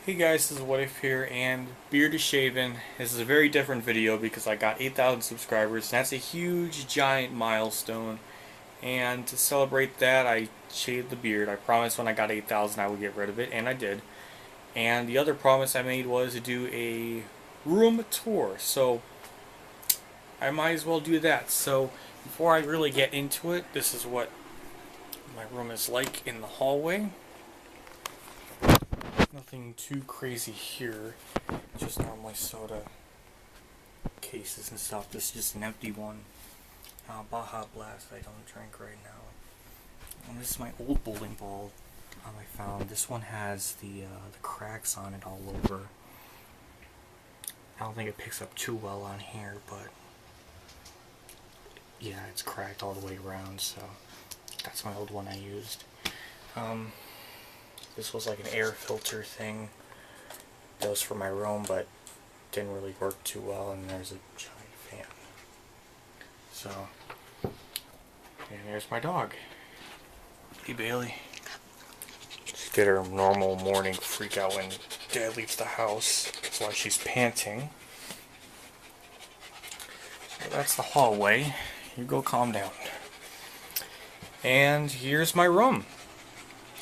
Hey guys, this is WhatiF here, and beard is shaven. This is a very different video because I got 8,000 subscribers, and that's a huge, giant milestone. And to celebrate that, I shaved the beard. I promised when I got 8,000 I would get rid of it, and I did. And the other promise I made was to do a room tour, so I might as well do that. So before I really get into it, this is what my room is like in the hallway. Nothing too crazy here, just normally soda cases and stuff. This is just an empty one. Baja Blast I don't drink right now. And this is my old bowling ball I found. This one has the cracks on it all over. I don't think it picks up too well on here, but yeah, it's cracked all the way around, so that's my old one I used. This was like an air filter thing that was for my room, but didn't really work too well, and there's a giant fan. So, and there's my dog. Hey Bailey. Just get her normal morning freak out when Dad leaves the house. That's why she's panting. So that's the hallway. You go calm down. And here's my room.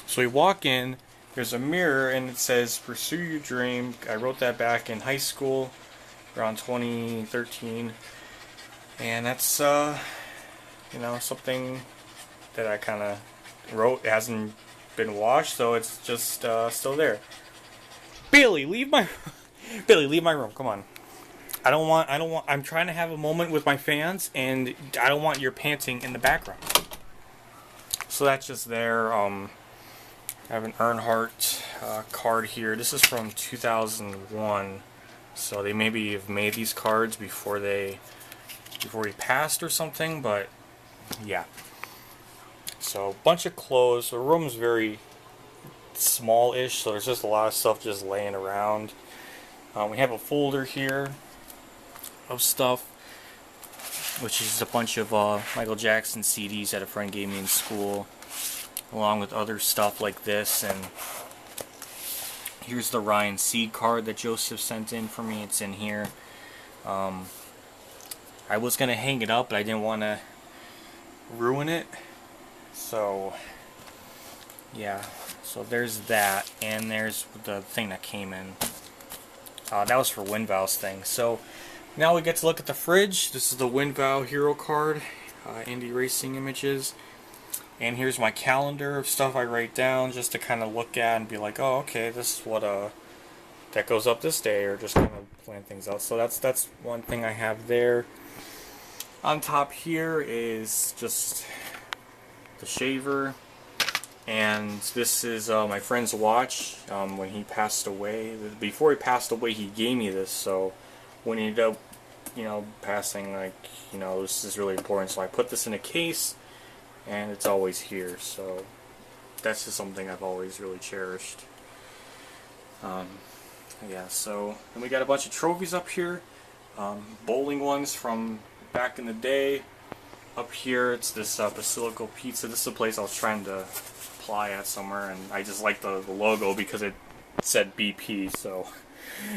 So we walk in, there's a mirror, and it says, "Pursue your dream." I wrote that back in high school, around 2013. And that's, you know, something that I kind of wrote. It hasn't been washed, so it's just still there. Bailey, leave my Bailey, leave my room. Come on. I'm trying to have a moment with my fans, and I don't want your panting in the background. So that's just there. I have an Earnhardt card here. This is from 2001, so they maybe have made these cards before he passed or something. But yeah. So a bunch of clothes. The room's very small-ish, so there's just a lot of stuff just laying around. We have a folder here of stuff, which is a bunch of Michael Jackson CDs that a friend gave me in school, along with other stuff like this. And here's the Ryan Seed card that Joseph sent in for me. It's in here. I was gonna hang it up, but I didn't want to ruin it, so yeah. So there's that, and there's the thing that came in. That was for WinVal's thing. So now we get to look at the fridge. This is the WinVal Hero card, Indy Racing images. And here's my calendar of stuff I write down just to kind of look at and be like, oh, okay, this is what that goes up this day, or just kind of plan things out. So that's one thing I have there. On top here is just the shaver, and this is my friend's watch. When he passed away, before he passed away, he gave me this. So when he ended up, you know, passing, like, you know, this is really important. So I put this in a case, and it's always here, so that's just something I've always really cherished. Yeah, so then we got a bunch of trophies up here, bowling ones from back in the day. Up here, it's this Basilico Pizza. This is a place I was trying to apply at somewhere, and I just liked the logo because it said BP, so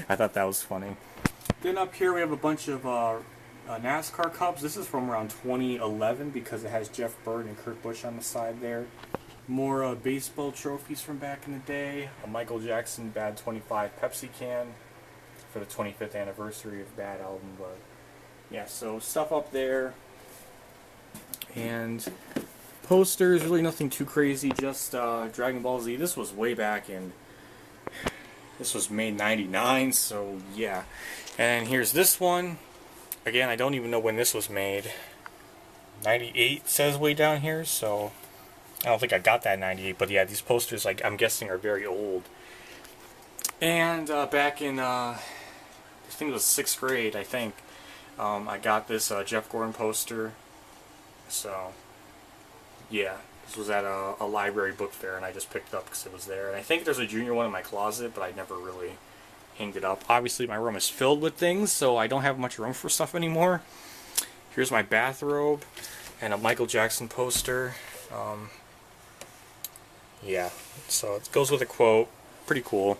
I thought that was funny. Then up here we have a bunch of NASCAR Cups. This is from around 2011 because it has Jeff Bird and Kurt Busch on the side there. More baseball trophies from back in the day. A Michael Jackson Bad 25 Pepsi can for the 25th anniversary of Bad album. But yeah, so stuff up there. And posters, really nothing too crazy, just Dragon Ball Z. This was way back in, this was made '99, so yeah. And here's this one. Again, I don't even know when this was made. 98 says way down here, so I don't think I got that in 98, but yeah, these posters, like, I'm guessing are very old. And back in, I think it was 6th grade, I think, I got this Jeff Gordon poster. So yeah, this was at a library book fair, and I just picked it up because it was there. And I think there's a junior one in my closet, but I never really hanged it up. Obviously my room is filled with things, so I don't have much room for stuff anymore. Here's my bathrobe and a Michael Jackson poster. Yeah, so it goes with a quote. Pretty cool.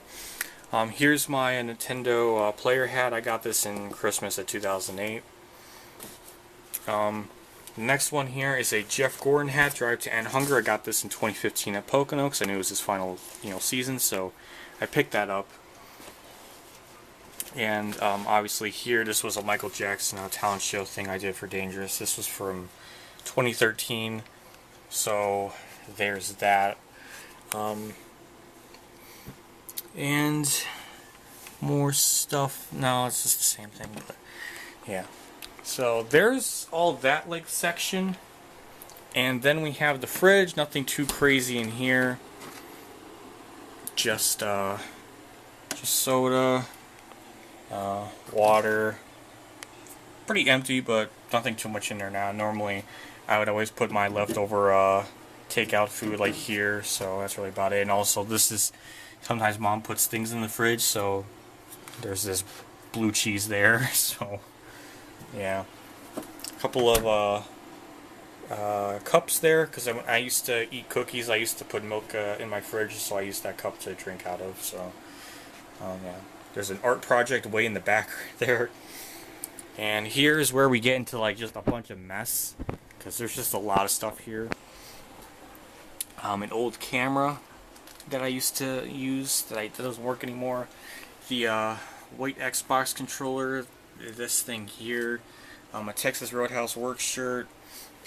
Here's my Nintendo player hat. I got this in Christmas of 2008. The next one here is a Jeff Gordon hat, Drive to End Hunger. I got this in 2015 at Pocono because I knew it was his final, season, so I picked that up. And obviously here, this was a Michael Jackson talent show thing I did for Dangerous. This was from 2013, so there's that. And more stuff. No, it's just the same thing, but yeah. So there's all that like section, and then we have the fridge. Nothing too crazy in here. Just soda, water. Pretty empty, but nothing too much in there now. Normally, I would always put my leftover takeout food like here, so that's really about it. And also, this is sometimes Mom puts things in the fridge, so there's this blue cheese there. So yeah, a couple of cups there, because I used to eat cookies. I used to put milk in my fridge, so I used that cup to drink out of. So yeah, there's an art project way in the back there. And here's where we get into like just a bunch of mess, because there's just a lot of stuff here. An old camera that I used to use that doesn't work anymore. The white Xbox controller, this thing here, a Texas Roadhouse work shirt,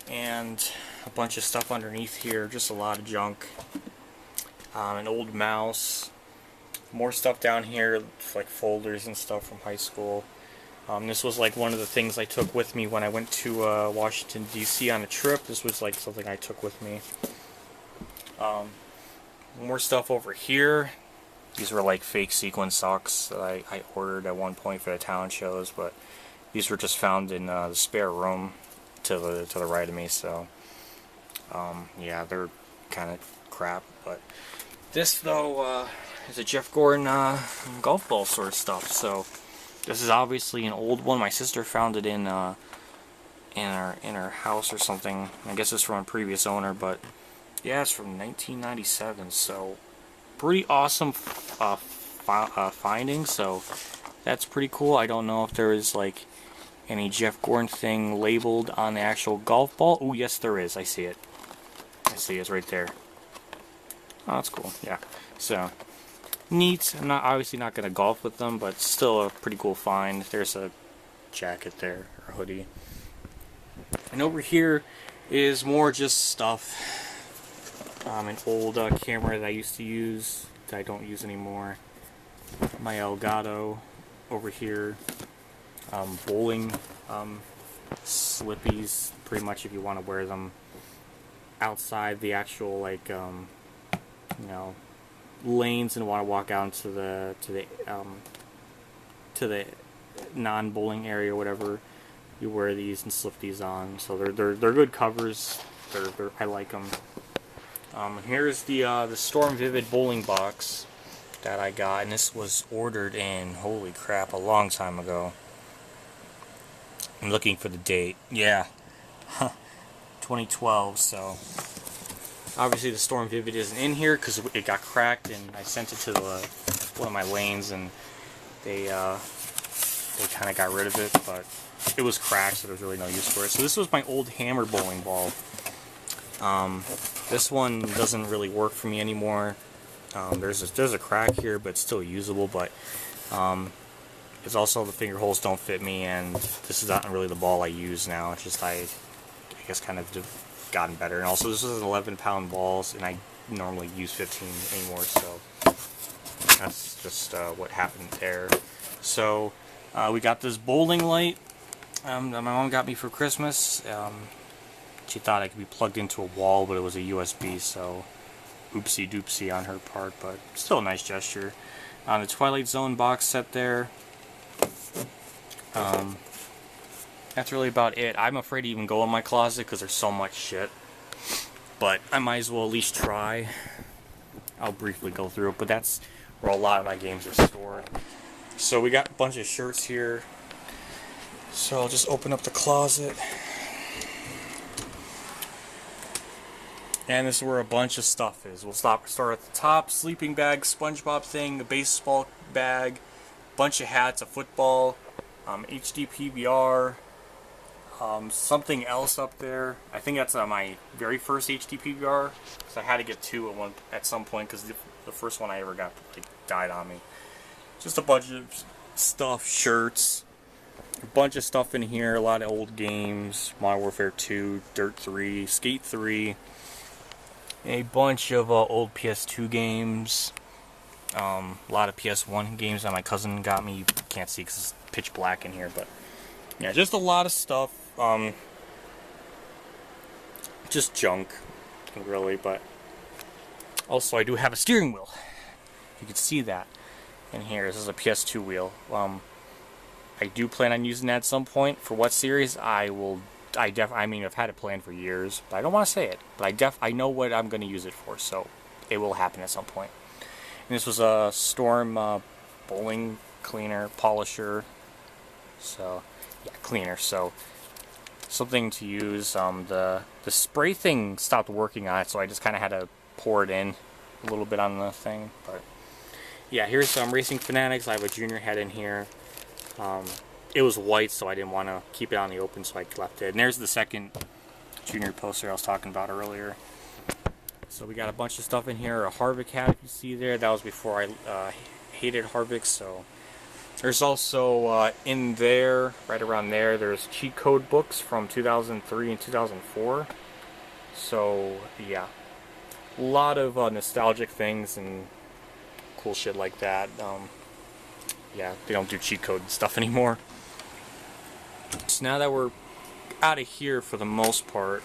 and a bunch of stuff underneath here, just a lot of junk. An old mouse, more stuff down here, like folders and stuff from high school. This was like one of the things I took with me when I went to Washington, D.C. on a trip. This was like something I took with me. More stuff over here. These were like fake sequin socks that I ordered at one point for the talent shows, but these were just found in the spare room to the right of me. So yeah, they're kind of crap. But this though is a Jeff Gordon golf ball sort of stuff. So this is obviously an old one. My sister found it in her house or something. I guess it's from a previous owner, but yeah, it's from 1997. So pretty awesome finding. So that's pretty cool. I don't know if there is like any Jeff Gordon thing labeled on the actual golf ball. Oh yes, there is. I see it. I see it's right there. Oh, that's cool. Yeah. So neat. I'm obviously not gonna golf with them, but still a pretty cool find. There's a jacket there, or hoodie. And over here is more just stuff. An old camera that I used to use that I don't use anymore. My Elgato over here. Bowling slippies, pretty much if you want to wear them outside the actual like lanes and want to walk out into the non-bowling area or whatever, you wear these and slip these on. So they're good covers. I like them. Here's the Storm Vivid bowling box that I got, and this was ordered in, holy crap, a long time ago. I'm looking for the date. Yeah, 2012. So obviously the Storm Vivid isn't in here because it got cracked, and I sent it to one of my lanes, and they kind of got rid of it, but it was cracked, so there was really no use for it. So this was my old hammer bowling ball. This one doesn't really work for me anymore. There's a crack here, but it's still usable. But it's also the finger holes don't fit me, and this is not really the ball I use now. It's just I guess kind of gotten better. And also this is an 11-pound balls, and I normally use 15 anymore. So that's just what happened there. So we got this bowling light that my mom got me for Christmas. She thought it could be plugged into a wall, but it was a USB, so oopsie doopsie on her part, but still a nice gesture. The Twilight Zone box set there. That's really about it. I'm afraid to even go in my closet because there's so much shit, but I might as well at least try. I'll briefly go through it, but that's where a lot of my games are stored. So we got a bunch of shirts here. So I'll just open up the closet. And this is where a bunch of stuff is. We'll start at the top. Sleeping bag, SpongeBob thing, the baseball bag, bunch of hats, a football, HD PVR, something else up there. I think that's my very first HD PVR, because I had to get two at some point, because the first one I ever got died on me. Just a bunch of stuff, shirts, a bunch of stuff in here, a lot of old games, Modern Warfare 2, Dirt 3, Skate 3, a bunch of old PS2 games, a lot of PS1 games that my cousin got me. You can't see because it's pitch black in here, but yeah, just a lot of stuff, just junk, really. But also I do have a steering wheel. You can see that in here. This is a PS2 wheel. I do plan on using that at some point. For what series, I mean, I've had it planned for years, but I don't want to say it. But I know what I'm going to use it for, so it will happen at some point. And this was a Storm bowling cleaner, polisher. So, yeah, cleaner. So, something to use. The spray thing stopped working on it, so I just kind of had to pour it in a little bit on the thing. But yeah, here's some Racing Fanatics. I have a junior head in here. It was white, so I didn't want to keep it on the open, so I left it. And there's the second junior poster I was talking about earlier. So we got a bunch of stuff in here. A Harvick hat, if you see there. That was before I hated Harvick. So there's also in there, right around there, there's cheat code books from 2003 and 2004. So yeah, a lot of nostalgic things and cool shit like that. Yeah, they don't do cheat code stuff anymore. So now that we're out of here for the most part,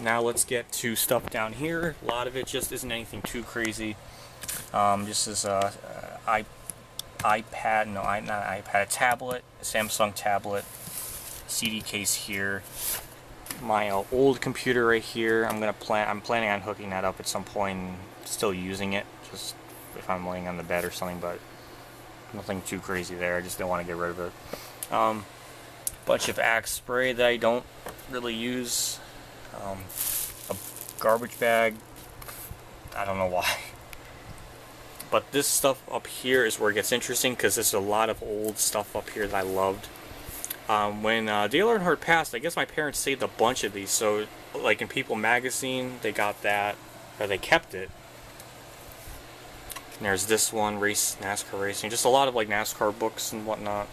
now let's get to stuff down here. A lot of it just isn't anything too crazy. This is a iPad, no, not an iPad, a tablet, a Samsung tablet, CD case here. My old computer right here. I'm planning on hooking that up at some point and still using it, just if I'm laying on the bed or something, but nothing too crazy there. I just don't want to get rid of it. Bunch of Axe spray that I don't really use. A garbage bag. I don't know why. But this stuff up here is where it gets interesting, because there's a lot of old stuff up here that I loved. When Dale Earnhardt passed, I guess my parents saved a bunch of these. So, like in People magazine, they got that, or they kept it. And there's this one, NASCAR Racing. Just a lot of like NASCAR books and whatnot.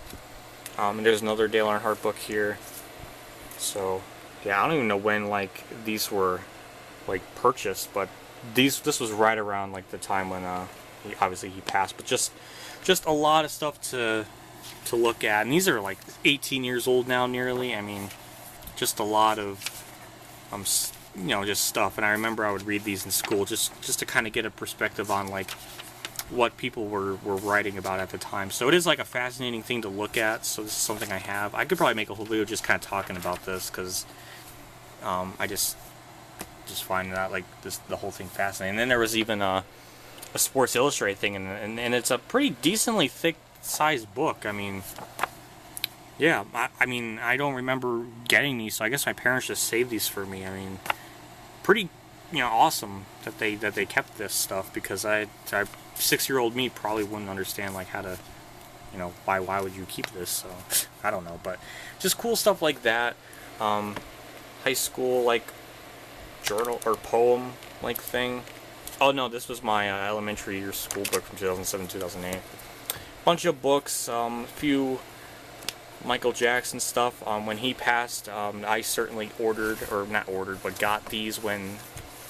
And there's another Dale Earnhardt book here. So, yeah, I don't even know when like these were like purchased, but this was right around like the time when obviously he passed. But just a lot of stuff to look at. And these are like 18 years old now, nearly. I mean, just a lot of you know, just stuff. And I remember I would read these in school just to kind of get a perspective on like what people were writing about at the time. So it is like a fascinating thing to look at. So this is something I have. I could probably make a whole video just kind of talking about this, because I just find that like the whole thing fascinating. And then there was even a Sports Illustrated thing, and it's a pretty decently thick sized book. I mean, yeah, I mean, I don't remember getting these, so I guess my parents just saved these for me. I mean, pretty, you know, awesome that they kept this stuff, because I 6-year-old me probably wouldn't understand like how to, you know, why would you keep this? So I don't know, but just cool stuff like that. High school like journal or poem like thing. Oh no, this was my elementary year school book from 2007-2008. Bunch of books, a few Michael Jackson stuff. When he passed, I certainly but got these when,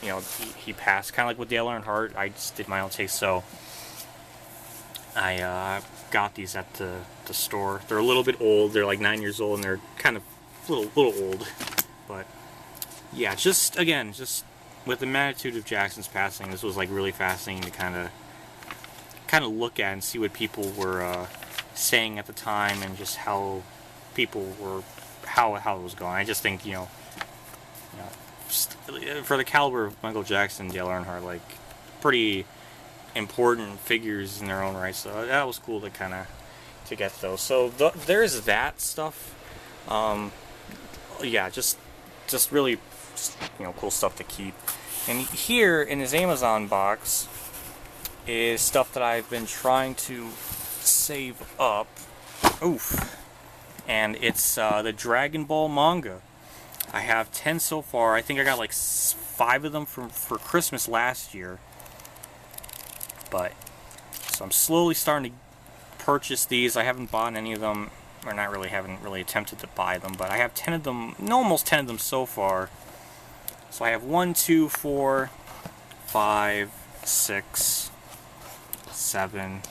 you know, he passed. Kind of like with Dale Earnhardt, I just did my own taste, so I got these at the store. They're a little bit old. They're like 9 years old, and they're kind of a little old. But yeah, just with the magnitude of Jackson's passing, this was like really fascinating to kind of look at and see what people were saying at the time, and just how people were, how it was going. I just think, you know, for the caliber of Michael Jackson, Dale Earnhardt, like pretty important figures in their own right. So that was cool to kind of get those. So there's that stuff. Yeah, just really, you know, cool stuff to keep. And here in his Amazon box, is stuff that I've been trying to save up. Oof. And it's the Dragon Ball manga. I have 10 so far. I think I got like 5 of them for Christmas last year. But, so I'm slowly starting to purchase these. I haven't bought any of them, or not really, haven't really attempted to buy them, but I have 10 of them, almost 10 of them so far. So I have 1, 2, 4, 5, 6, 7,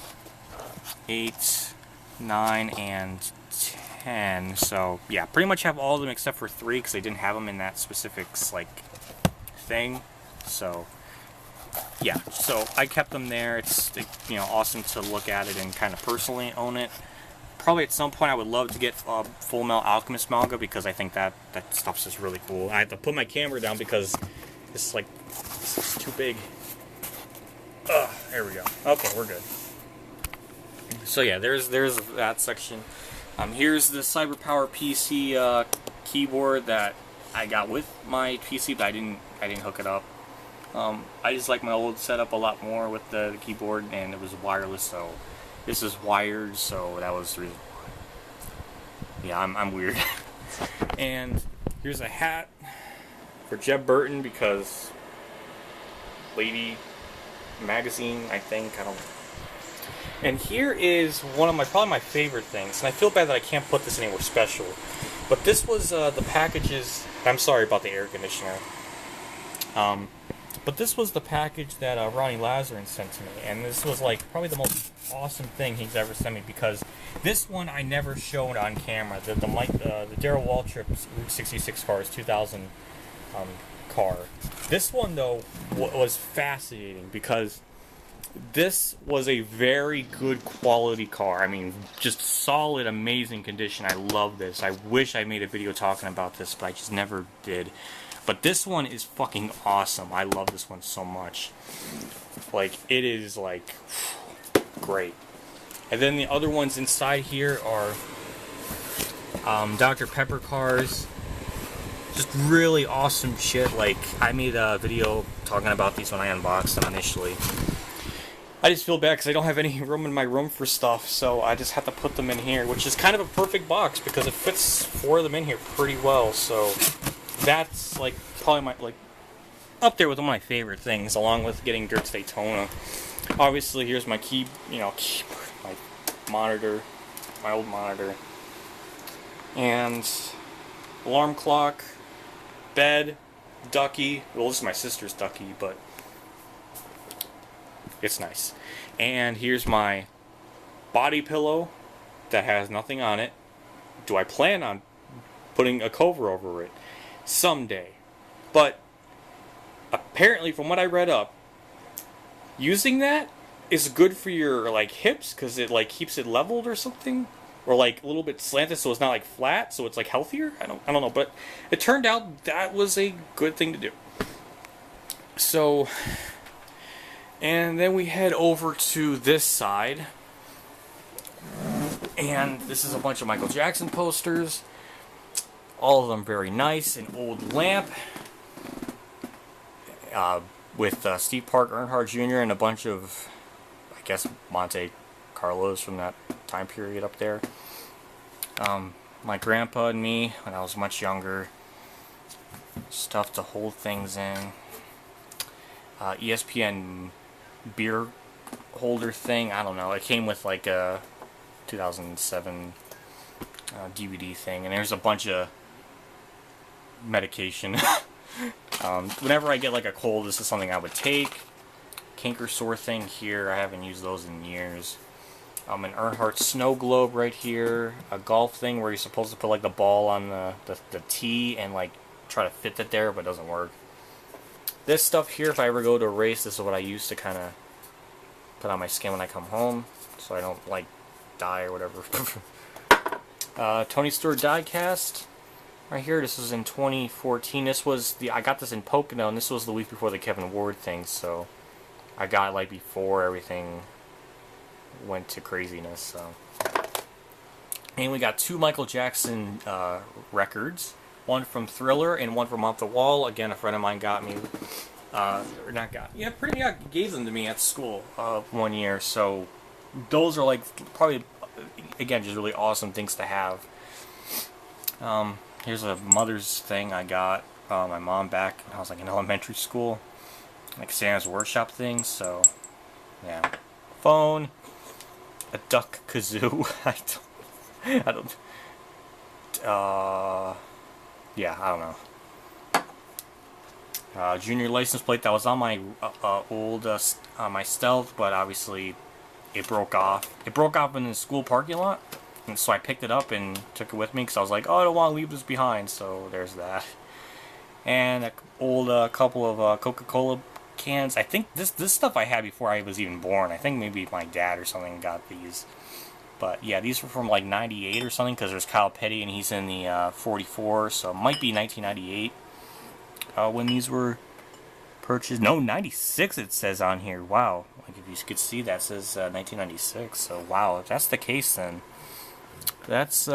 8, 9, and 10. So yeah, pretty much have all of them except for 3 because they didn't have them in that specific like thing. So yeah, so I kept them there. It's, you know, awesome to look at it and kind of personally own it. Probably at some point I would love to get Full Metal Alchemist manga because I think that stuff's just really cool. I have to put my camera down because this is too big. Ugh, there we go. Okay, we're good. So yeah, there's that section. Here's the CyberPower PC keyboard that I got with my PC, but I didn't hook it up. I just like my old setup a lot more with the keyboard, and it was wireless, so this is wired, so that was the reason why. Yeah, I'm weird. And here's a hat for Jeb Burton because Lady Magazine, I think, I don't know. And here is one of probably my favorite things, and I feel bad that I can't put this anywhere special, but this was the packages. I'm sorry about the air conditioner. But this was the package that Ronnie Lazzarine sent to me, and this was like probably the most awesome thing he's ever sent me because this one I never showed on camera. The Darrell Waltrip's Route 66 car is 2000 car. This one though was fascinating because this was a very good quality car. I mean, just solid, amazing condition. I love this. I wish I made a video talking about this, but I just never did. But this one is fucking awesome. I love this one so much. Like, it is, like, great. And then the other ones inside here are Dr. Pepper cars. Just really awesome shit. Like, I made a video talking about these when I unboxed them initially. I just feel bad because I don't have any room in my room for stuff, so I just have to put them in here, which is kind of a perfect box because it fits 4 of them in here pretty well. So that's like probably my up there with one of my favorite things, along with getting Dirt's Daytona. Obviously, here's my my monitor, my old monitor, and alarm clock, bed, ducky. Well, this is my sister's ducky, but it's nice. And here's my body pillow that has nothing on it. Do I plan on putting a cover over it? Someday. But apparently, from what I read up, using that is good for your like hips because it like keeps it leveled or something, or like a little bit slanted so it's not like flat, so it's like healthier. I don't know, but it turned out that was a good thing to do. So, and then we head over to this side, and this is a bunch of Michael Jackson posters. All of them very nice. An old lamp with Steve Park Earnhardt Jr. and a bunch of, I guess, Monte Carlos from that time period up there. My grandpa and me when I was much younger. Stuff to hold things in. ESPN beer holder thing. I don't know. It came with like a 2007 DVD thing, and there's a bunch of medication. Whenever I get like a cold, this is something I would take. Canker sore thing here. I haven't used those in years. An Earnhardt snow globe right here. A golf thing where you're supposed to put like the ball on the tee and like try to fit it there, but it doesn't work. This stuff here, if I ever go to a race, this is what I use to kind of put on my skin when I come home, so I don't like die or whatever. Tony Stewart diecast right here. This was in 2014. This was I got this in Pocono, and this was the week before the Kevin Ward thing, so I got it like before everything went to craziness. So, and we got 2 Michael Jackson records, one from Thriller and one from Off the Wall. Again, a friend of mine got me Or not got. Yeah, pretty much gave them to me at school 1 year. So those are like probably again just really awesome things to have. Here's a mother's thing I got my mom back when I was like in elementary school, like Santa's workshop thing. So yeah, phone, a duck kazoo. I don't. Yeah, I don't know. Junior license plate that was on my old my Stealth, but obviously it broke off. It broke off in the school parking lot, and so I picked it up and took it with me because I was like, oh, I don't want to leave this behind. So there's that. And an old couple of Coca-Cola cans. I think this stuff I had before I was even born. I think maybe my dad or something got these. But yeah, these were from like '98 or something because there's Kyle Petty and he's in the 44, so it might be 1998 when these were purchased. No, 96 it says on here. Wow, like if you could see that, it says 1996. So wow, if that's the case, then that's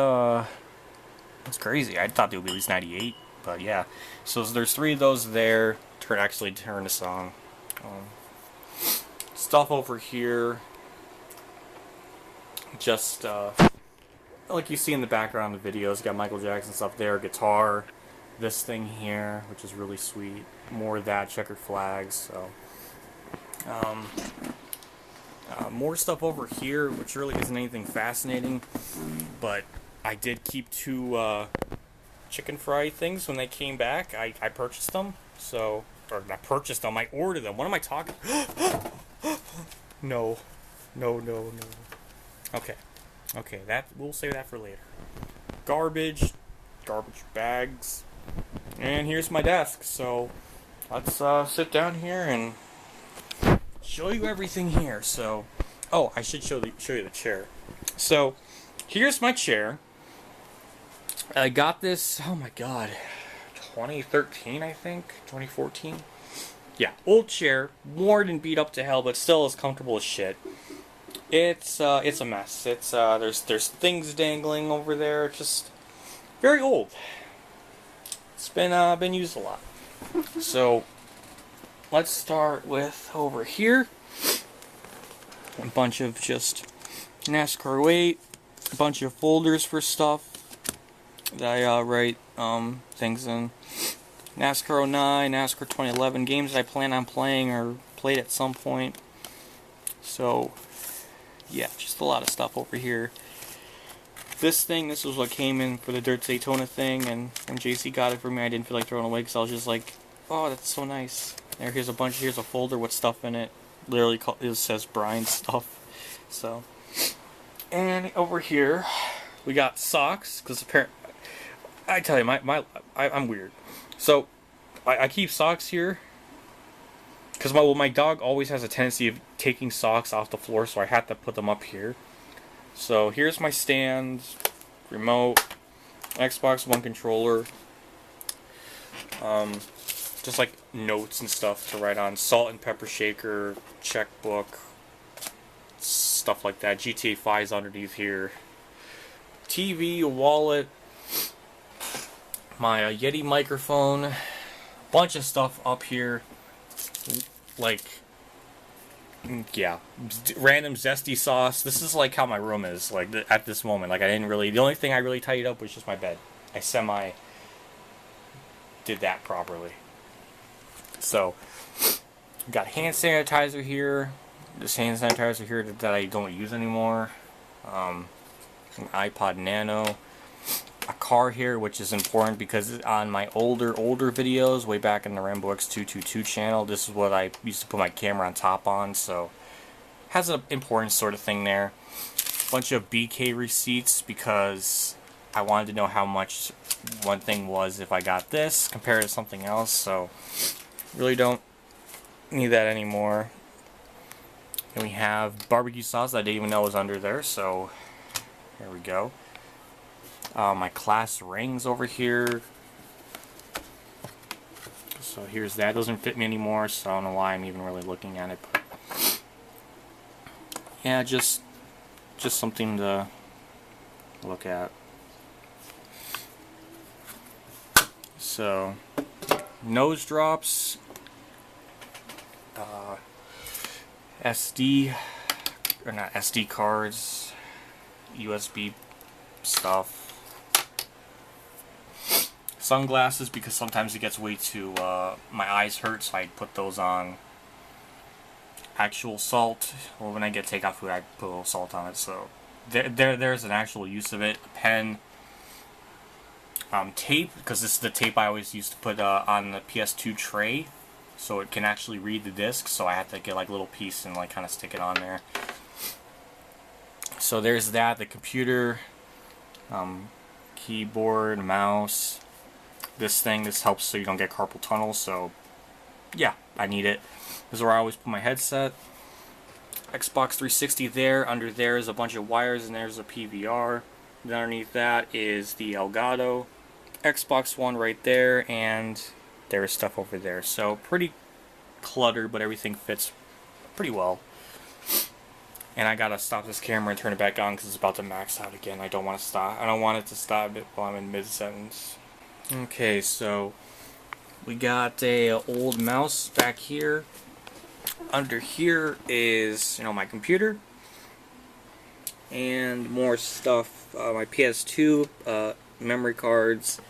crazy. I thought they would be at least 98, but yeah. So there's 3 of those there. Actually turn this on. Stuff over here. Just like you see in the background of the videos, got Michael Jackson stuff there, guitar, this thing here, which is really sweet. More of that, checkered flags. So, more stuff over here, which really isn't anything fascinating, but I did keep 2 chicken fry things when they came back. I purchased them, so, or not purchased them, I ordered them. What am I talking? No. Okay, that we'll save that for later. Garbage bags, and here's my desk. So let's sit down here and show you everything here. So, oh, I should show you the chair. So here's my chair. I got this. Oh my God, 2013, I think, 2014. Yeah, old chair, worn and beat up to hell, but still as comfortable as shit. It's a mess. It's there's things dangling over there. Just very old. It's been used a lot. So let's start with over here. A bunch of just NASCAR 08, a bunch of folders for stuff that I write things in. NASCAR 09, NASCAR 2011, games that I plan on playing or played at some point. So yeah, just a lot of stuff over here. This was what came in for the Dirt Daytona thing, and when JC got it for me, I didn't feel like throwing it away because I was just like, oh, that's so nice. Here's a folder with stuff in it. Literally, it says Brian's stuff. So, and over here, we got socks, because apparently, I tell you, I'm weird. So, I keep socks here, because my dog always has a tendency of taking socks off the floor, so I had to put them up here. So here's my stand, remote, Xbox One controller, just like notes and stuff to write on, salt and pepper shaker, checkbook, stuff like that. GTA 5 is underneath here. TV, a wallet, my Yeti microphone, bunch of stuff up here. Like, yeah, random zesty sauce. This is like how my room is, like, at this moment. Like, the only thing I really tidied up was just my bed. I did that properly. So, got hand sanitizer here. This hand sanitizer here that I don't use anymore. An iPod Nano. A car here, which is important because on my older videos, way back in the Rambo X222 channel, this is what I used to put my camera on top on, so has an important sort of thing there. Bunch of BK receipts because I wanted to know how much one thing was if I got this compared to something else, so really don't need that anymore. And we have barbecue sauce that I didn't even know was under there, so here we go. My class rings over here. So here's that. It doesn't fit me anymore, so I don't know why I'm even really looking at it. But yeah, just something to look at. So nose drops. SD, or not SD cards, USB stuff. Sunglasses, because sometimes it gets way too, my eyes hurt, so I put those on. Actual salt, well, when I get takeout food, I put a little salt on it, so there's an actual use of it. A pen, tape, because this is the tape I always used to put on the PS2 tray, so it can actually read the disc, so I had to get like a little piece and like kind of stick it on there. So there's that, the computer, keyboard, mouse. This helps so you don't get carpal tunnel, so yeah, I need it. This is where I always put my headset. Xbox 360 there. Under there is a bunch of wires, and there's a PVR. Then underneath that is the Elgato. Xbox One right there, and there's stuff over there. So pretty cluttered, but everything fits pretty well. And I gotta stop this camera and turn it back on because it's about to max out again. I don't want to stop. I don't want it to stop while I'm in mid-sentence. Okay, so we got a old mouse back here. Under here is, my computer and more stuff. My PS2, memory cards.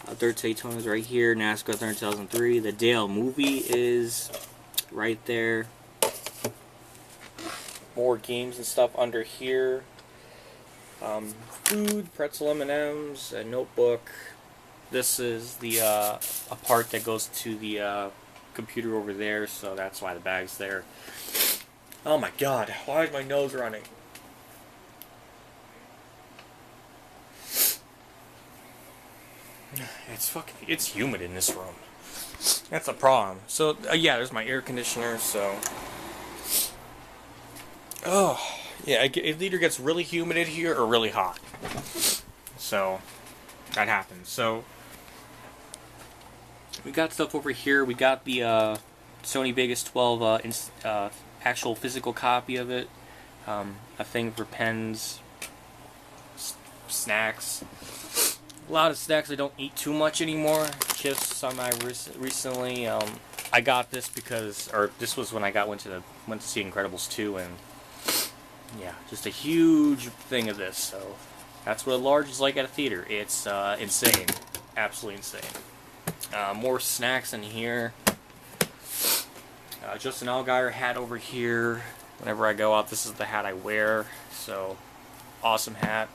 Third Daytona's right here. NASCAR 2003. The Dale movie is right there. More games and stuff under here. Food, pretzel M&Ms, a notebook. This is the a part that goes to the computer over there, so that's why the bag's there. Oh my god, why is my nose running? It's humid in this room. That's a problem. So yeah, there's my air conditioner. So yeah, it either gets really humid in here or really hot. So that happens. So we got stuff over here. We got the Sony Vegas 12 actual physical copy of it. A thing for pens, snacks. A lot of snacks. I don't eat too much anymore. Just some I recently. I got this because, or this was when I went to see Incredibles 2, and yeah, just a huge thing of this. So that's what a large is like at a theater. It's insane, absolutely insane. More snacks in here. Just an Allgaier hat over here. Whenever I go out, this is the hat I wear. So, awesome hat.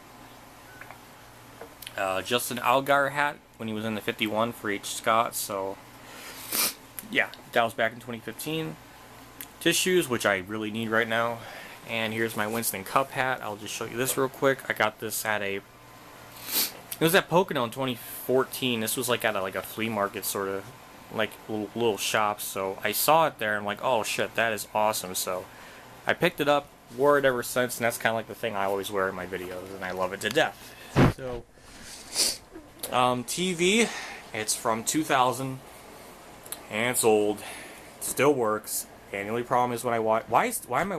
Just an Allgaier hat when he was in the 51 for H. Scott. So, yeah, that was back in 2015. Tissues, which I really need right now. And here's my Winston Cup hat. I'll just show you this real quick. I got this at it was at Pocono in 2014. This was like at a flea market, sort of like little shop. So I saw it there and I'm like, oh shit, that is awesome. So I picked it up, wore it ever since, and that's kind of like the thing I always wear in my videos, and I love it to death. So TV, it's from 2000 and it's old. It still works. And the only problem is when I watch, why am I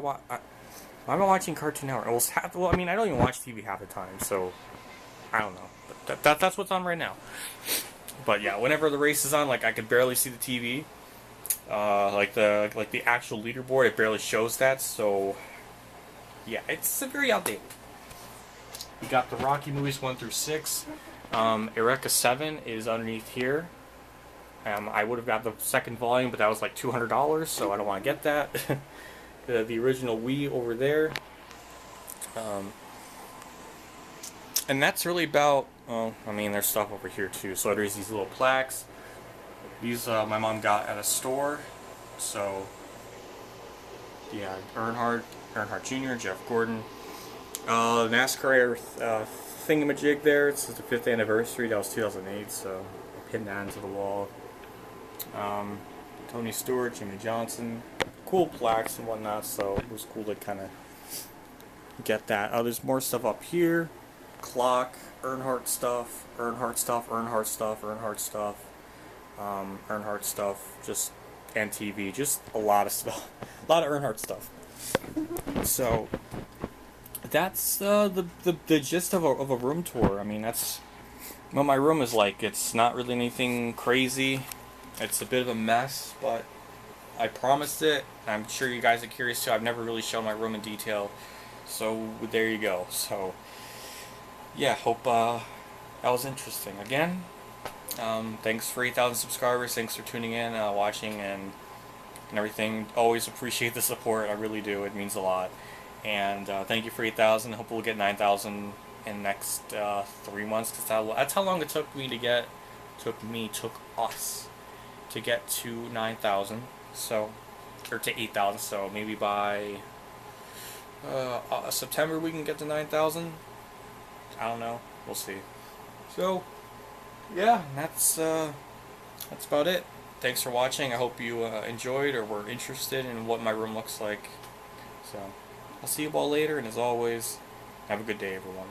watching Cartoon Network? Well, I mean, I don't even watch TV half the time, so I don't know. But that's what's on right now. But yeah, whenever the race is on, like I could barely see the TV. Like the actual leaderboard, it barely shows that. So yeah, it's very outdated. We got the Rocky movies 1 through 6. Eureka 7 is underneath here. I would have got the second volume, but that was like $200, so I don't want to get that. the original Wii over there. And that's really about, I mean, there's stuff over here too. So there's these little plaques. These my mom got at a store. So yeah, Earnhardt Jr., Jeff Gordon. NASCAR thingamajig there. It's the 5th anniversary. That was 2008, so I pinned that into the wall. Tony Stewart, Jimmy Johnson. Cool plaques and whatnot, so it was cool to kind of get that. There's more stuff up here. Clock, Earnhardt stuff, Earnhardt stuff, Earnhardt stuff, Earnhardt stuff, Earnhardt stuff, just, and TV, just a lot of stuff. A lot of Earnhardt stuff. So that's the gist of a room tour. I mean, that's what my room is like. It's not really anything crazy. It's a bit of a mess, but I promised it. I'm sure you guys are curious too. I've never really shown my room in detail. So there you go. So yeah, hope that was interesting. Again, thanks for 8,000 subscribers. Thanks for tuning in, watching, and everything. Always appreciate the support. I really do. It means a lot. And thank you for 8,000. Hope we'll get 9,000 in the next 3 months. Cause that's how long it took me to get. Took us to get to 9,000. So, or to 8,000. So maybe by September we can get to 9,000. I don't know. We'll see. So yeah, that's about it. Thanks for watching. I hope you enjoyed or were interested in what my room looks like. So I'll see you all later, and as always, have a good day, everyone.